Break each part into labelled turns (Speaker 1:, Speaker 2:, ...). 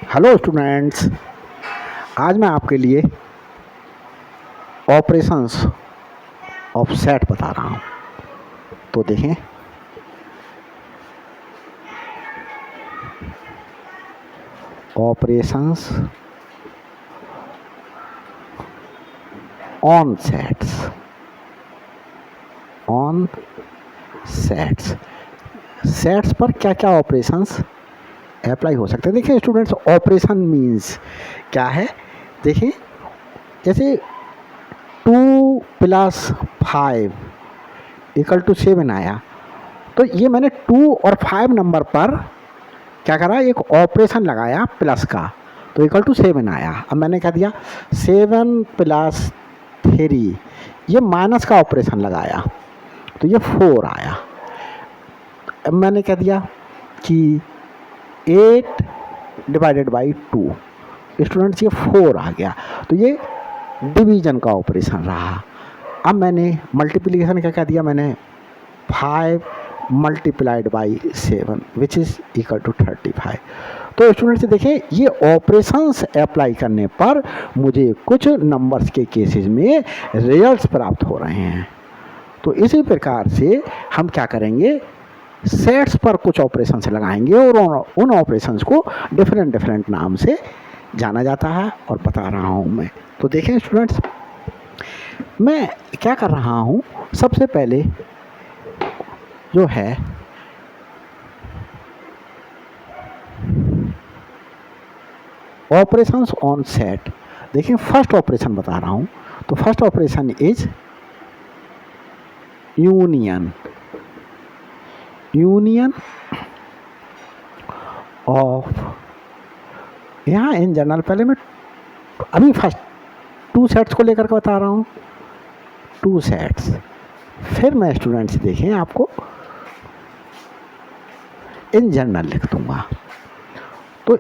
Speaker 1: Hello students, आज मैं आपके लिए ऑपरेशंस ऑफ सेट बता रहा हूँ। तो देखें, ऑपरेशंस ऑन सेट्स सेट्स पर क्या क्या ऑपरेशंस अप्लाई हो सकते हैं। देखिए स्टूडेंट्स, ऑपरेशन मीन्स क्या है। देखिए, जैसे 2 + 5 = 7 आया, तो ये मैंने 2 और 5 नंबर पर क्या करा, एक ऑपरेशन लगाया प्लस का, तो =7 आया। अब मैंने क्या दिया, 7 + 3, ये माइनस का ऑपरेशन लगाया तो ये 4 आया। अब मैंने क्या दिया कि 8/2, स्टूडेंट्स ये 4 आ गया, तो ये डिवीजन का ऑपरेशन रहा। अब मैंने मल्टीप्लिकेशन का क्या दिया, मैंने 5 × 7 विच इज़ = 35। तो स्टूडेंट्स देखिए, ये ऑपरेशंस अप्लाई करने पर मुझे कुछ नंबर्स के केसेस में रिजल्ट्स प्राप्त हो रहे हैं। तो इसी प्रकार से हम क्या करेंगे, सेट्स पर कुछ ऑपरेशंस लगाएंगे और उन ऑपरेशंस को डिफरेंट नाम से जाना जाता है और बता रहा हूँ मैं। तो देखें स्टूडेंट्स, मैं क्या कर रहा हूँ, सबसे पहले जो है ऑपरेशंस ऑन सेट। देखिए, फर्स्ट ऑपरेशन बता रहा हूँ। तो first operation is union of, यहाँ इन जनरल पहले मैं अभी फर्स्ट 2 सेट्स को लेकर के बता रहा हूँ, 2 सेट्स। फिर मैं स्टूडेंट्स देखें आपको इन जनरल लिख दूंगा। तो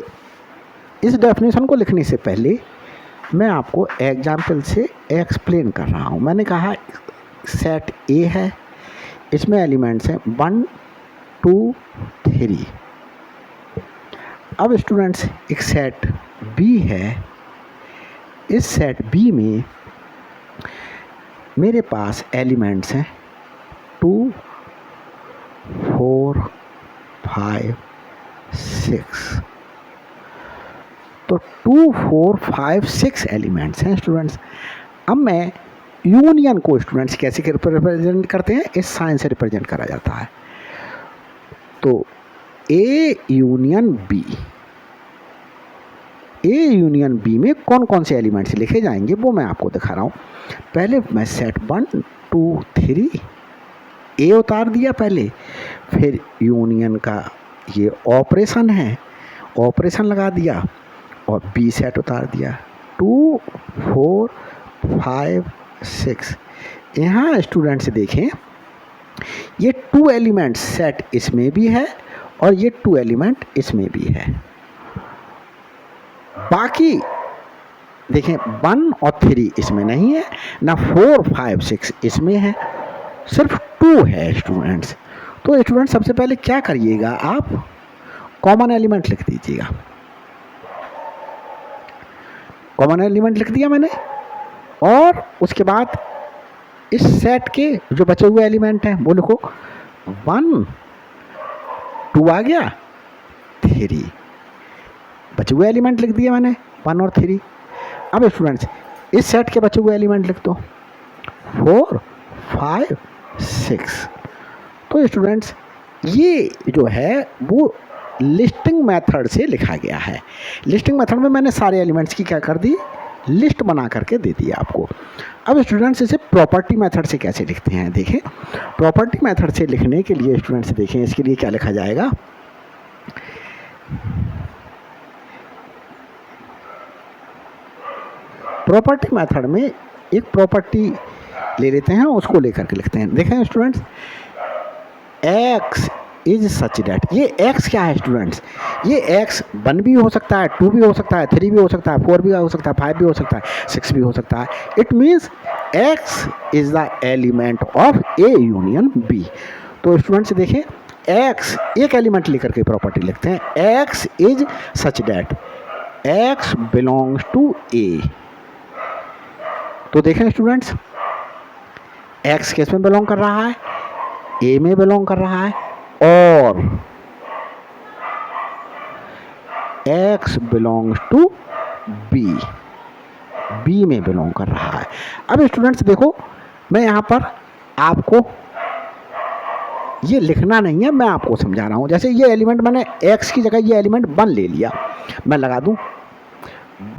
Speaker 1: इस डेफिनेशन को लिखने से पहले मैं आपको एग्जाम्पल से एक्सप्लेन कर रहा हूँ। मैंने कहा सेट ए है, इसमें एलिमेंट्स हैं 1 2 3। अब स्टूडेंट्स एक सेट बी है, इस सेट बी में मेरे पास एलिमेंट्स हैं 2 4 5 6। तो 2 4 5 6 एलिमेंट्स हैं स्टूडेंट्स। अब मैं यूनियन को स्टूडेंट्स कैसे रिप्रेजेंट करते हैं, इस साइन से रिप्रेजेंट करा जाता है। तो ए यूनियन बी में कौन कौन से एलिमेंट्स लिखे जाएंगे वो मैं आपको दिखा रहा हूँ। पहले मैं सेट 1 2 3 ए उतार दिया पहले, फिर यूनियन का ये ऑपरेशन है, ऑपरेशन लगा दिया और बी सेट उतार दिया 2 4 5 6। यहाँ स्टूडेंट्स देखें, ये 2 एलिमेंट सेट इसमें भी है और ये 2 एलिमेंट इसमें भी है। बाकी देखें 1 और 3 इसमें नहीं है, ना 4 5 6 इसमें है, सिर्फ 2 है स्टूडेंट्स। तो स्टूडेंट सबसे पहले क्या करिएगा, आप कॉमन एलिमेंट लिख दीजिएगा। कॉमन एलिमेंट लिख दिया मैंने, और उसके बाद इस सेट के जो बचे हुए एलिमेंट हैं वो लिखो। 1 2 आ गया, 3 बचे हुए एलिमेंट लिख दिए मैंने 1 और 3। अब स्टूडेंट्स इस सेट के बचे हुए एलिमेंट लिख दो 4 5 6। तो स्टूडेंट्स ये जो है वो लिस्टिंग मेथड से लिखा गया है। लिस्टिंग मेथड में मैंने सारे एलिमेंट्स की क्या कर दी, लिस्ट बना करके दे दी आपको। अब स्टूडेंट्स इसे प्रॉपर्टी मेथड से कैसे लिखते हैं, देखें। प्रॉपर्टी मेथड से लिखने के लिए स्टूडेंट्स देखें, इसके लिए क्या लिखा जाएगा, प्रॉपर्टी मेथड में एक प्रॉपर्टी ले लेते हैं, उसको लेकर के लिखते हैं। देखें students, x is such that, ये x क्या है स्टूडेंट्स, ये x 1 भी हो सकता है, 2 भी हो सकता है, 3 भी हो सकता है, 4 भी हो सकता है, 5 भी हो सकता है, 6 भी हो सकता है। It means x is the element of A union B. तो स्टूडेंट्स देखें, x एक एलिमेंट लेकर के प्रॉपर्टी लिखते हैं, x is such that x belongs to A. तो देखें स्टूडेंट्स, x किस में बिलोंग कर रहा है, ए में बिलोंग कर रहा है, और x belongs to B, B में बिलोंग कर रहा है। अब स्टूडेंट्स देखो, मैं यहाँ पर आपको ये लिखना नहीं है, मैं आपको समझा रहा हूँ। जैसे ये एलिमेंट मैंने x की जगह ये एलिमेंट 1 ले लिया, मैं लगा दूँ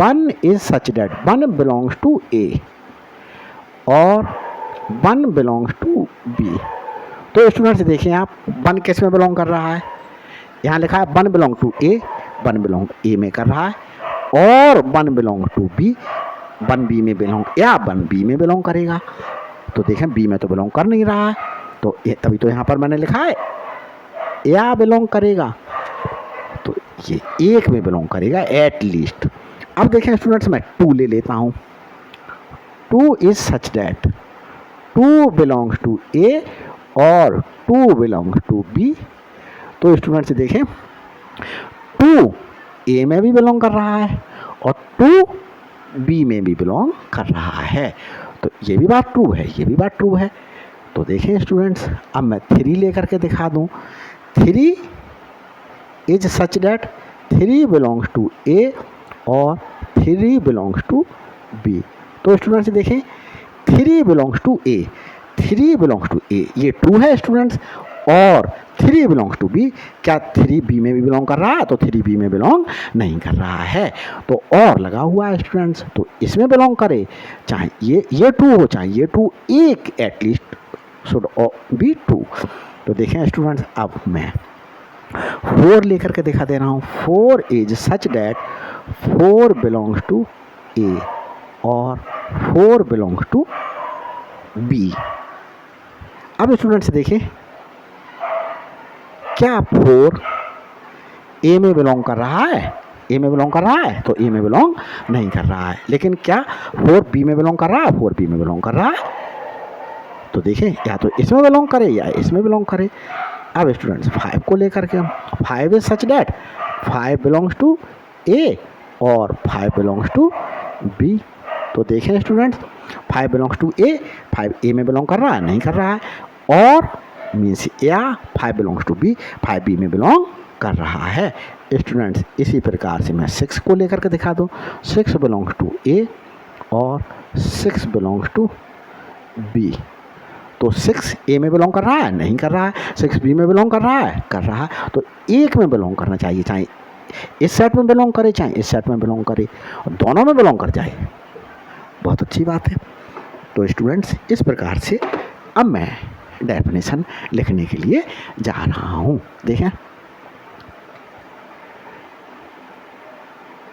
Speaker 1: 1 is such that 1 belongs to A और 1 बिलोंग्स टू बी। तो स्टूडेंट्स देखिए आप, 1 किस में बिलोंग कर रहा है, यहाँ लिखा है 1 बिलोंग टू ए, 1 बिलोंग ए में कर रहा है, और 1 बिलोंग टू बी, 1 बी में बिलोंग, या 1 बी में बिलोंग करेगा। तो देखें बी में तो बिलोंग कर नहीं रहा है, तो तभी तो यहाँ पर मैंने लिखा है या बिलोंग करेगा, तो ये 1 में बिलोंग करेगा एट लीस्ट। अब देखें स्टूडेंट्स, मैं 2 ले लेता हूँ, 2 is such that 2 belongs to A और 2 बिलोंग्स टू बी। तो स्टूडेंट्स देखें 2 ए में भी बिलोंग कर रहा है और 2 बी में भी बिलोंग कर रहा है, तो ये भी बात ट्रू है, ये भी बात ट्रू है। तो देखें स्टूडेंट्स, अब मैं 3 लेकर के दिखा दूं, 3 is such that 3 belongs to A और 3 बिलोंग्स टू बी। तो स्टूडेंट्स देखें 3 belongs to A, 3 belongs to A ये ट्रू है स्टूडेंट्स, और 3 बिलोंग्स टू बी, क्या 3 बी में भी बिलोंग कर रहा है, तो 3 बी में बिलोंग नहीं कर रहा है, तो और लगा हुआ है स्टूडेंट्स, तो इसमें बिलोंग करे, चाहे ये ट्रू हो चाहे ये ट्रू, एक एटलीस्ट शुड बी ट्रू। तो देखें स्टूडेंट्स, अब मैं 4 लेकर के दिखा दे रहा हूँ, 4 is such that 4 belongs to A और 4 बिलोंग्स टू बी। अब स्टूडेंट्स देखें, क्या 4 ए में बिलोंग कर रहा है, ए में बिलोंग कर रहा है, तो ए में बिलोंग नहीं कर रहा है, लेकिन क्या 4 बी में बिलोंग कर रहा है, 4 बी में बिलोंग कर रहा है। तो देखें या तो इसमें बिलोंग करे या इसमें बिलोंग करे। अब स्टूडेंट्स 5 को लेकर के हम, 5 is such that 5 belongs to A और 5 बिलोंग्स टू बी। तो देखें students, 5 belongs to A, 5 A में बिलोंग कर रहा है, नहीं कर रहा है, और मीन्स या 5 बिलोंग्स टू बी, 5 बी में बिलोंग कर रहा है। स्टूडेंट्स इसी प्रकार से मैं 6 को लेकर के दिखा दूँ, 6 बिलोंग्स टू ए और 6 बिलोंग्स टू बी। तो 6 ए में बिलोंग कर रहा है, नहीं कर रहा है, 6 बी में बिलोंग कर रहा है, कर रहा है, तो एक में बिलोंग करना चाहिए, चाहे इस सेट में बिलोंग करे चाहे इस सेट में बिलोंग करे, और दोनों में बिलोंग कर जाए, बहुत अच्छी बात है। तो स्टूडेंट्स इस प्रकार से अब मैं डेफिनेशन लिखने के लिए जा रहा हूँ। देखें,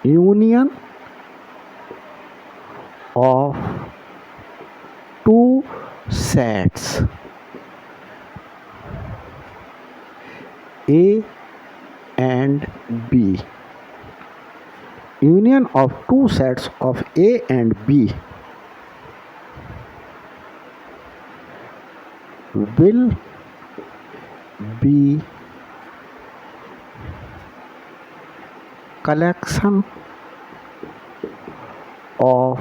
Speaker 1: union of 2 sets A and B, union of 2 sets of A and B will be collection of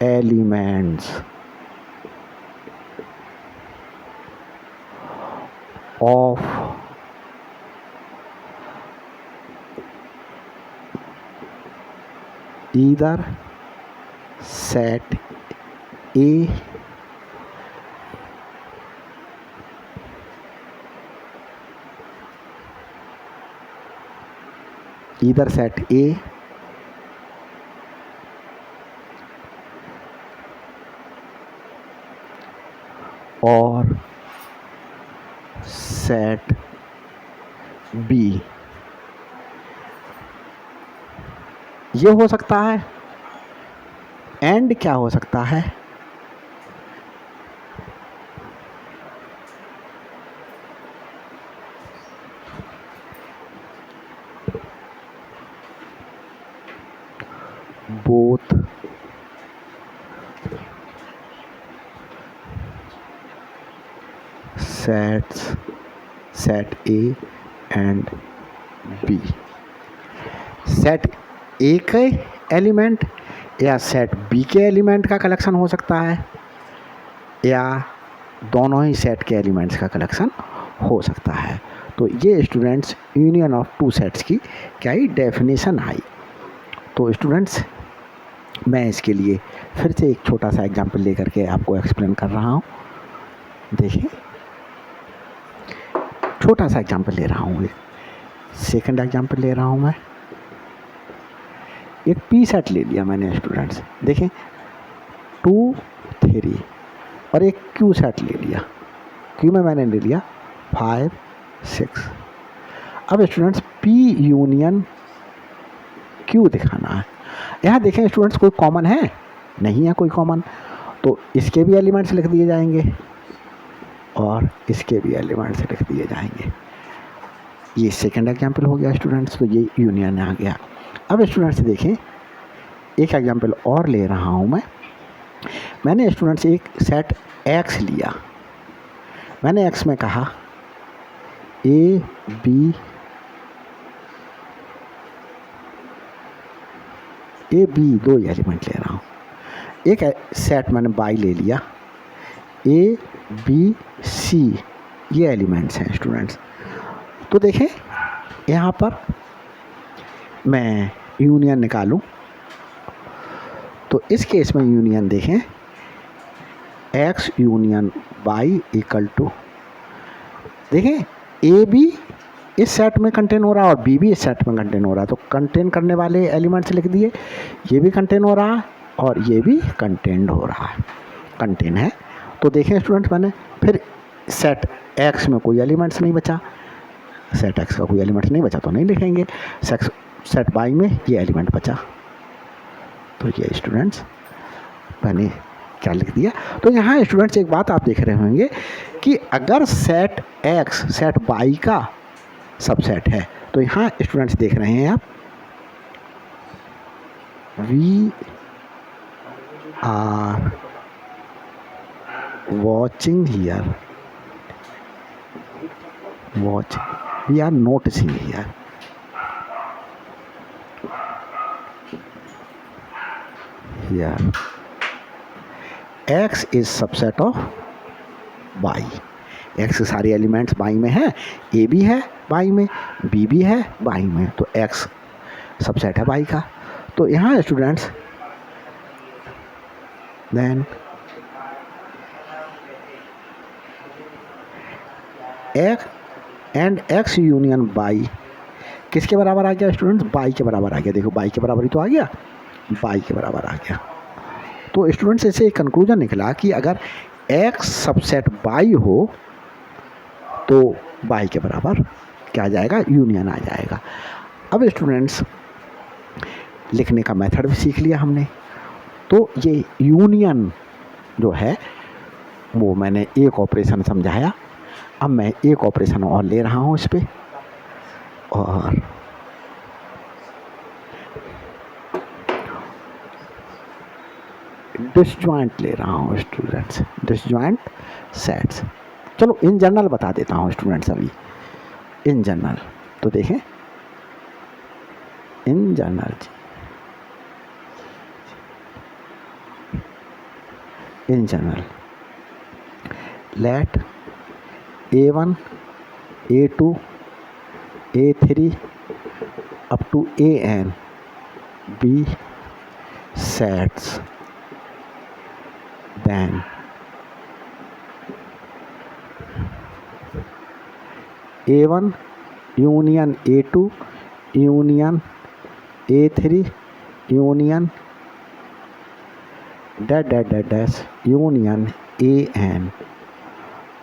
Speaker 1: elements of either set A और सेट बी। ये हो सकता है, एंड क्या हो सकता है, both set A and B, set ए के एलिमेंट या सेट बी के एलिमेंट का कलेक्शन हो सकता है, या दोनों ही सेट के एलिमेंट्स का कलेक्शन हो सकता है। तो ये students union of two sets की क्या ही डेफिनेशन आई। तो स्टूडेंट्स मैं इसके लिए फिर से एक छोटा सा एग्जांपल लेकर के आपको एक्सप्लेन कर रहा हूँ। देखिए, छोटा सा एग्जांपल ले रहा हूँ, सेकंड एग्जांपल ले रहा हूँ मैं। एक पी सेट ले लिया मैंने स्टूडेंट्स, देखें 2 3, और एक क्यू सेट ले लिया, क्यू में मैंने ले लिया 5 6। अब स्टूडेंट्स पी यूनियन क्यू दिखाना है। यहाँ देखें स्टूडेंट्स कोई कॉमन है नहीं है, कोई कॉमन, तो इसके भी एलिमेंट्स लिख दिए जाएंगे और इसके भी एलिमेंट्स लिख दिए जाएंगे। ये सेकंड एग्जांपल हो गया स्टूडेंट्स, तो ये यूनियन आ गया। अब स्टूडेंट्स देखें, एक एग्जांपल और ले रहा हूँ मैंने स्टूडेंट्स एक सेट एक्स लिया। मैंने एक्स में कहा ए बी दो एलिमेंट ले रहा हूँ। एक सेट मैंने बाई ले लिया, ए बी सी ये एलिमेंट्स हैं स्टूडेंट्स। तो देखें यहाँ पर मैं यूनियन निकालूं, तो इस केस में यूनियन देखें X union Y equal to, देखें ए बी इस सेट में कंटेन हो रहा है और बी भी इस सेट में कंटेन हो रहा है, तो कंटेन करने वाले एलिमेंट्स लिख दिए। ये भी कंटेन हो रहा है और ये भी कंटेंड हो रहा है, कंटेन है। तो देखें स्टूडेंट्स मैंने फिर सेट एक्स में कोई एलिमेंट्स नहीं बचा, सेट एक्स का कोई एलिमेंट्स नहीं बचा तो नहीं लिखेंगे। सेट वाई में ये एलिमेंट बचा, तो ये स्टूडेंट्स मैंने क्या लिख दिया। तो यहाँ स्टूडेंट्स एक बात आप देख रहे होंगे कि अगर सेट एक्स सेट वाई का सबसेट है, तो यहाँ स्टूडेंट्स देख रहे हैं आप we are watching here, we are noticing here. Here X is subset of Y, X के सारे एलिमेंट्स वाई में हैं, ए भी है वाई में, बी भी है वाई में, तो एक्स सबसेट है वाई का। तो यहाँ students then X union Y किसके बराबर आ गया स्टूडेंट्स? वाई के बराबर आ गया। देखो वाई के बराबर ही तो आ गया, वाई के बराबर आ गया। तो स्टूडेंट्स ऐसे एक कंक्लूजन निकला कि अगर एक्स सबसेट वाई हो तो वाई के बराबर क्या आ जाएगा? यूनियन आ जाएगा। अब स्टूडेंट्स लिखने का मेथड भी सीख लिया हमने। तो ये यूनियन जो है वो मैंने एक ऑपरेशन समझाया, अब मैं एक ऑपरेशन और ले रहा हूँ इस पर, और डिसजॉइंट ले रहा हूँ स्टूडेंट्स, डिसजॉइंट सेट्स। चलो इन जनरल बता देता हूँ स्टूडेंट्स अभी, इन जनरल। तो देखें in general, in general let A1 A2 A3 up to AN be sets, then A1 union A2 union A3 union dash union AN।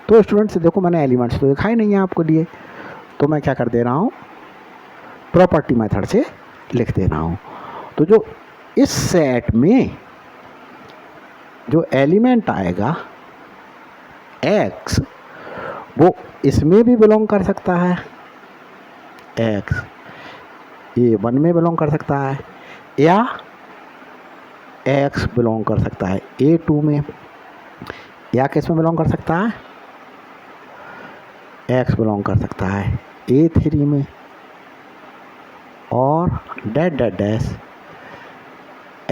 Speaker 1: तो स्टूडेंट्स देखो मैंने एलिमेंट्स तो दिखाई नहीं है आपको लिए, तो मैं क्या कर दे रहा हूँ, प्रॉपर्टी मेथड से लिख दे रहा हूँ। तो जो इस सेट में जो एलिमेंट आएगा x, वो इसमें भी बिलोंग कर सकता है, x A1 में बिलोंग कर सकता है, या x बिलोंग कर सकता है A2 में, या किस में बिलोंग कर सकता है, x बिलोंग कर सकता है A3 में, और that that dash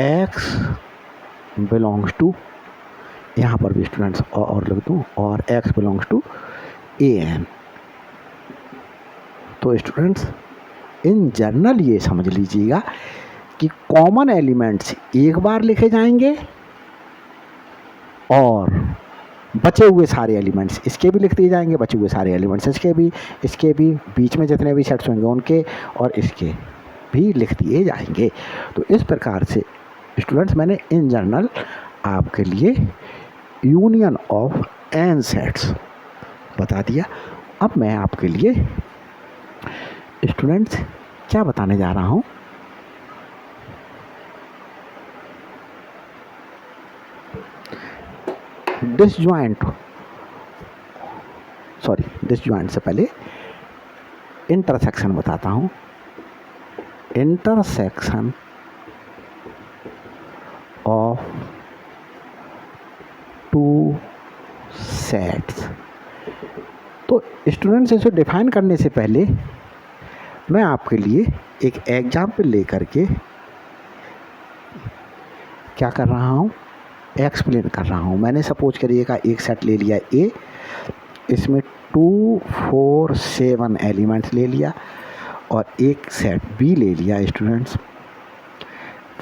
Speaker 1: X belongs to, यहाँ पर भी स्टूडेंट्स और लिख दूँ, और X belongs to A N. तो स्टूडेंट्स इन जनरल ये समझ लीजिएगा कि कॉमन एलिमेंट्स एक बार लिखे जाएंगे और बचे हुए सारे एलिमेंट्स इसके भी लिख दिए जाएंगे, बचे हुए सारे एलिमेंट्स इसके भी बीच में जितने भी सेट्स होंगे उनके और इसके भी लिख दिए जाएंगे। तो इस प्रकार से स्टूडेंट्स मैंने इन जनरल आपके लिए यूनियन ऑफ एन सेट्स बता दिया। अब मैं आपके लिए स्टूडेंट्स क्या बताने जा रहा हूँ, डिसजॉइंट से पहले इंटरसेक्शन बताता हूँ। Intersection of two sets. तो स्टूडेंट्स इसे डिफाइन करने से पहले मैं आपके लिए एक एग्जाम्पल लेकर के क्या कर रहा हूँ, एक्सप्लेन कर रहा हूँ। मैंने सपोज करिएगा एक सेट ले लिया ए, इसमें 2 4 7 एलिमेंट्स ले लिया, और एक सेट बी ले लिया स्टूडेंट्स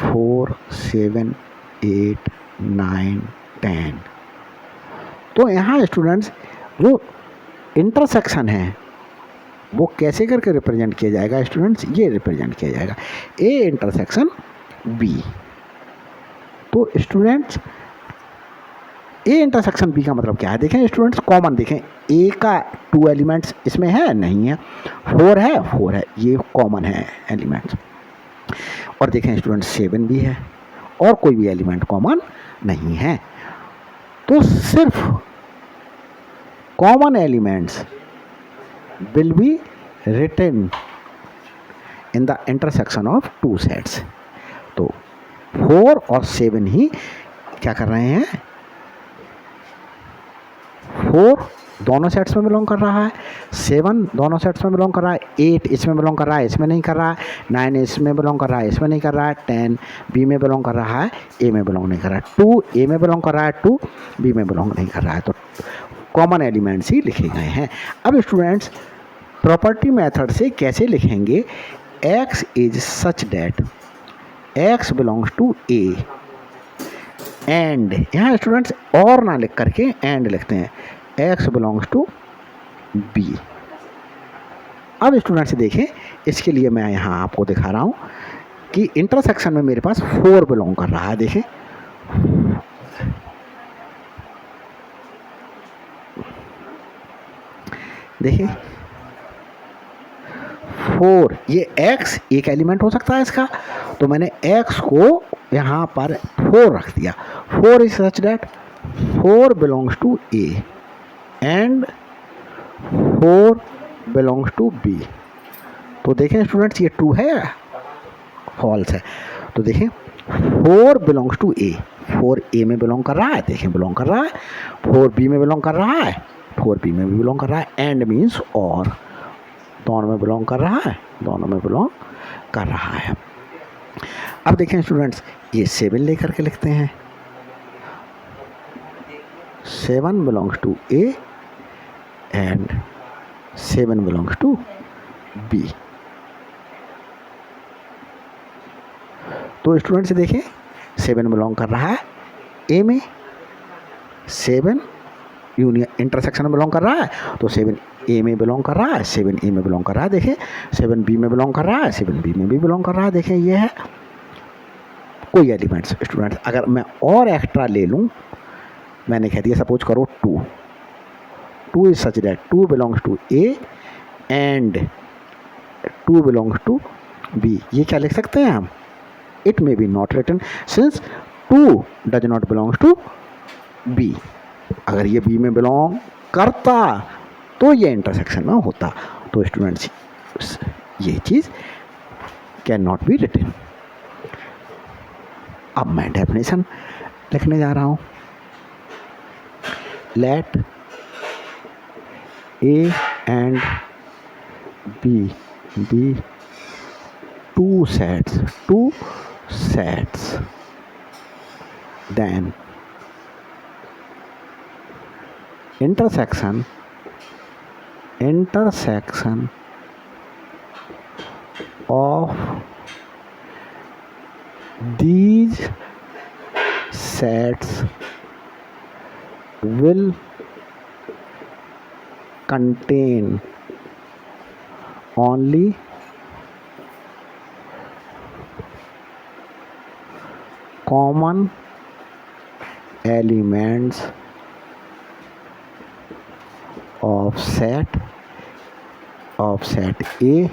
Speaker 1: 4 7 8 9 10। तो यहाँ स्टूडेंट्स जो इंटरसेक्शन है वो कैसे करके रिप्रेजेंट किया जाएगा स्टूडेंट्स, ये रिप्रेजेंट किया जाएगा ए इंटरसेक्शन बी। तो स्टूडेंट्स ए इंटरसेक्शन बी का मतलब क्या है, देखें स्टूडेंट्स कॉमन देखें, ए का 2 एलिमेंट्स इसमें है नहीं है, 4 है, ये कॉमन है एलिमेंट्स, और देखें स्टूडेंट्स 7 भी है और कोई भी एलिमेंट कॉमन नहीं है। तो सिर्फ common elements will be written in the intersection of two sets। तो 4 और 7 ही क्या कर रहे हैं, 4 दोनों सेट्स में बिलोंग कर रहा है, 7 दोनों सेट्स में बिलोंग कर रहा है, 8 इसमें बिलोंग कर रहा है, इसमें नहीं कर रहा है, 9 इसमें बिलोंग कर रहा है, इसमें नहीं कर रहा है, 10 बी में बिलोंग कर रहा है, ए में बिलोंग नहीं कर रहा है, 2 ए में बिलोंग कर रहा है, 2 बी में बिलोंग नहीं कर रहा है। तो कॉमन एलिमेंट्स ही लिखे गए हैं। अब स्टूडेंट्स प्रॉपर्टी मेथड से कैसे लिखेंगे, x is such that x belongs to A and, यहाँ स्टूडेंट्स और ना लिख करके एंड लिखते हैं, x बिलोंग्स टू b। अब स्टूडेंट्स देखें, इसके लिए मैं यहाँ आपको दिखा रहा हूँ कि इंटरसेक्शन में मेरे पास 4 बिलोंग कर रहा है। देखें देखिए 4, ये x एक एलिमेंट हो सकता है इसका, तो मैंने x को यहाँ पर 4 रख दिया। 4 is such that 4 belongs to a and 4 belongs to b। तो देखें स्टूडेंट्स ये ट्रू है फॉल्स है। तो देखें 4 बिलोंग्स टू a, 4 a में बिलोंग कर रहा है, देखें बिलोंग कर रहा है, 4 b में बिलोंग कर रहा है, 4 b में भी बिलोंग कर रहा है, एंड मीन्स और दोनों में बिलोंग कर रहा है, दोनों में बिलोंग कर रहा है। अब देखें स्टूडेंट्स ये 7 लेकर के लिखते हैं, 7 belongs to A and 7 belongs to B. तो स्टूडेंट्स देखें 7 बिलोंग कर रहा है ए में, 7 यूनियन इंटरसेक्शन में बिलोंग कर रहा है, तो 7 ए में बिलोंग कर रहा है, 7 ए में बिलोंग कर रहा है, देखें 7 बी में बिलोंग कर रहा है, 7 बी में भी बिलोंग कर रहा है। देखें ये है कोई एलिमेंट्स स्टूडेंट्स, अगर मैं और एक्स्ट्रा ले लूँ, मैंने कह दिया सपोज करो 2 is such that 2 belongs to A and 2 belongs to B. ये क्या लिख सकते हैं हम, it may be not written since 2 does not belongs to B. अगर ये बी में बिलोंग करता तो ये इंटरसेक्शन में होता। तो स्टूडेंट्स ये चीज़ कैन नॉट बी रिटन। अब मैं डेफिनेशन लिखने जा रहा हूँ, let A and B be two sets, then intersection of these sets will contain only common elements of set A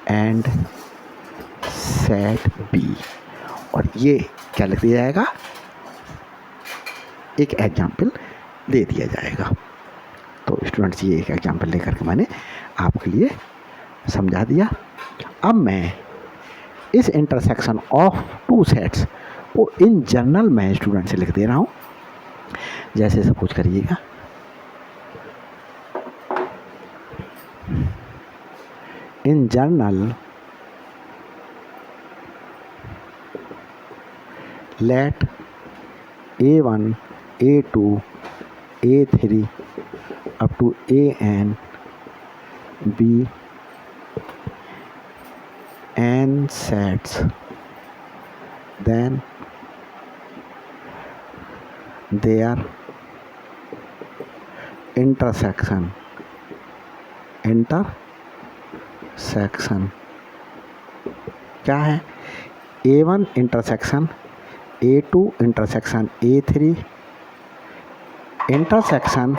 Speaker 1: and set B। और ये क्या लिख दिया जाएगा, एक एग्जाम्पल दे दिया जाएगा। तो स्टूडेंट्स ये एक एग्जाम्पल लेकर के मैंने आपके लिए समझा दिया। अब मैं इस इंटरसेक्शन ऑफ टू सेट्स को इन जनरल मैं स्टूडेंट से लिख दे रहा हूँ। जैसे सपोज करिएगा, in general let A1 A2 A3 up to AN be n sets, then their intersection क्या है, A1 intersection A2 intersection A3 intersection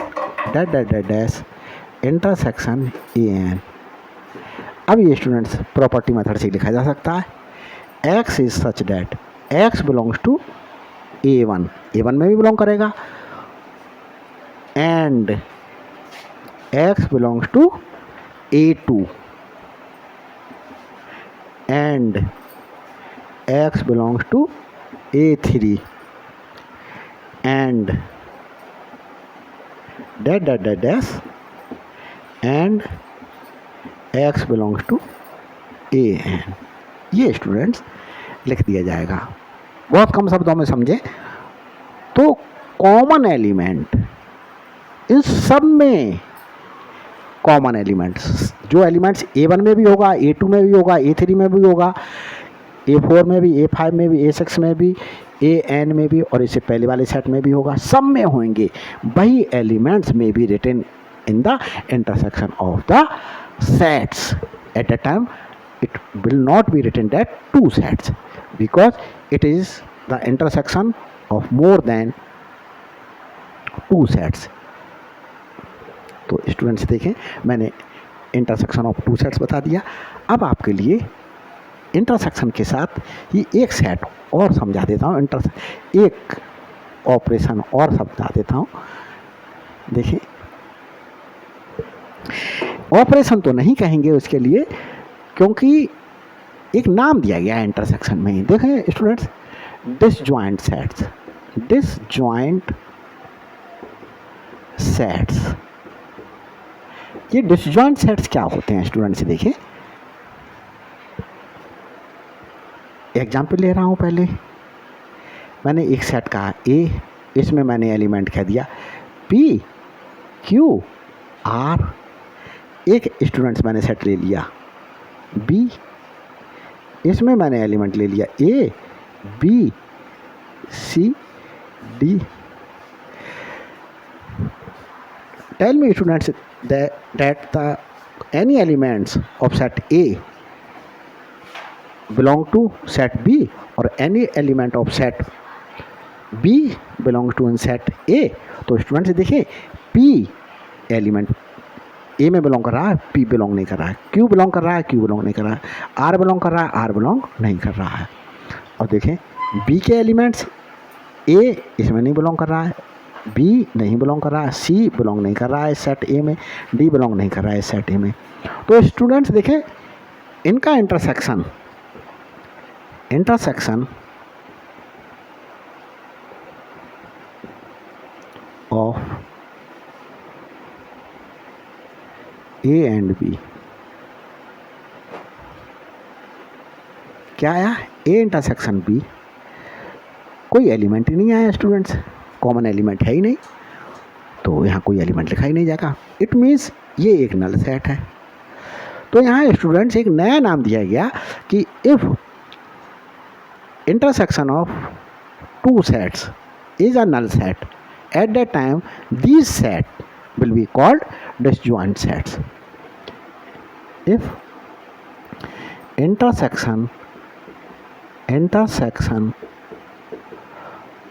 Speaker 1: dash intersection AN। अब ये स्टूडेंट्स प्रॉपर्टी मेथड से लिखा जा सकता है, x is such that x belongs to A1 में भी बिलोंग करेगा, and x belongs to A2 and x belongs to A3 and dash and x belongs to AN। ये स्टूडेंट्स लिख दिया जाएगा। बहुत कम शब्दों में समझे तो कॉमन एलिमेंट, इन सब में कॉमन एलिमेंट्स, जो एलिमेंट्स A1 में भी होगा, A2 में भी होगा, A3 में भी होगा, A4 में भी, A5 में भी, A6 में भी, AN में भी, और इससे पहले वाले सेट में भी होगा, सब में होंगे वही एलिमेंट्स में be written in the intersection of the sets. At the time it will not be written that two sets because it is the intersection of more than two sets। तो students देखें, मैंने intersection of two sets बता दिया। अब आपके लिए intersection के साथ ही एक सेट और समझा देता हूँ, एक ऑपरेशन और समझा देता हूँ। देखिए, ऑपरेशन तो नहीं कहेंगे उसके लिए, क्योंकि एक नाम दिया गया है इंटरसेक्शन में। देखें स्टूडेंट्स, डिसजॉइंट सेट्स, ये डिसजॉइंट सेट्स क्या होते हैं स्टूडेंट्स? देखिए, एग्जाम्पल ले रहा हूँ। पहले मैंने एक सेट कहा A, इसमें मैंने एलिमेंट कह दिया P Q R। एक स्टूडेंट्स मैंने सेट ले लिया B, इसमें मैंने एलिमेंट ले लिया A B C D। Tell me students that the any elements of set A belong to set B or any element of set B belongs to in set A। तो students देखिए, P element A में belong कर रहा है, P belong नहीं कर रहा है, Q बिलोंग कर रहा है, Q बिलोंग नहीं कर रहा है, R बिलोंग कर रहा है, R बिलोंग नहीं कर रहा है। और देखें, B के एलिमेंट्स A इसमें नहीं बिलोंग कर रहा है, B नहीं बिलोंग कर रहा है, C बिलोंग नहीं कर रहा है सेट A में, D बिलोंग नहीं कर रहा है सेट A में। तो स्टूडेंट्स देखें, इनका intersection of A and B क्या आया, ए इंटरसेक्शन बी, कोई एलिमेंट ही नहीं आया स्टूडेंट्स, कॉमन एलिमेंट है ही नहीं, तो यहाँ कोई एलिमेंट लिखा ही नहीं जाएगा। इट मीन्स ये एक नल सेट है। तो यहाँ स्टूडेंट्स एक नया नाम दिया गया कि if intersection of two sets is a null set, at that time these set will be called disjoint sets. If intersection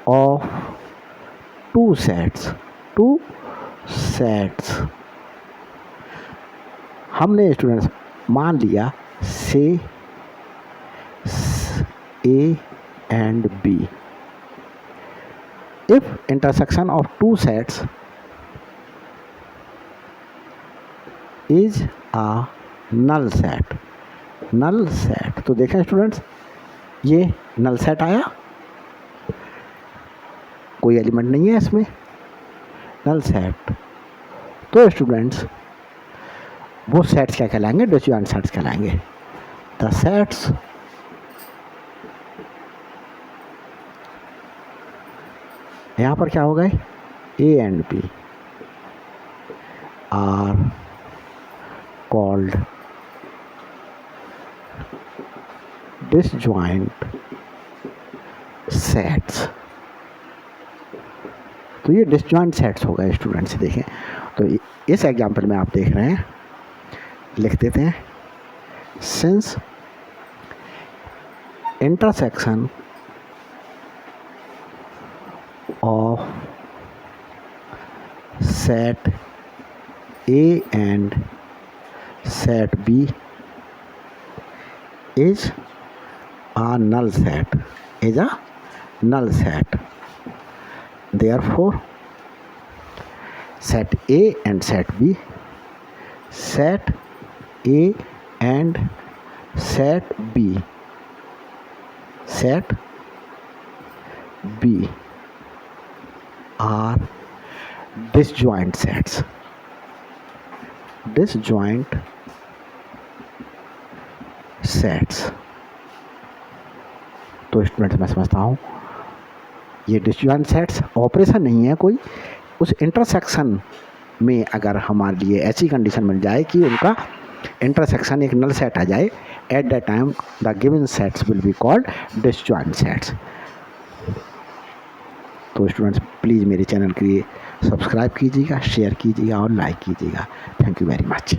Speaker 1: of two sets हमने स्टूडेंट्स मान लिया से A and B. If intersection of two sets is a null set, तो देखें students, ये null set आया, कोई element नहीं है इसमें, नल सेट। तो स्टूडेंट्स वो सेट्स क्या कहलाएंगे, डिसजॉइंट सेट्स कहलाएंगे। द सेट्स यहाँ पर क्या हो गए, A and B are called disjoint sets. तो ये डिसजॉइंट सेट्स हो गए स्टूडेंट्स। देखें तो इस एग्जाम्पल में आप देख रहे हैं, लिख देते हैं, since intersection of set A and set B is a null set, therefore set A and set B are disjoint sets. तो स्टूडेंट्स मैं समझता हूँ ये डिसजॉइंट सेट्स ऑपरेशन नहीं है कोई, उस इंटरसेक्शन में अगर हमारे लिए ऐसी कंडीशन मिल जाए कि उनका इंटरसेक्शन एक नल सेट आ जाए, at that time the given sets will be called disjoint sets. तो स्टूडेंट्स प्लीज़ मेरे चैनल के लिए सब्सक्राइब कीजिएगा, शेयर कीजिएगा और लाइक कीजिएगा। Thank you very much.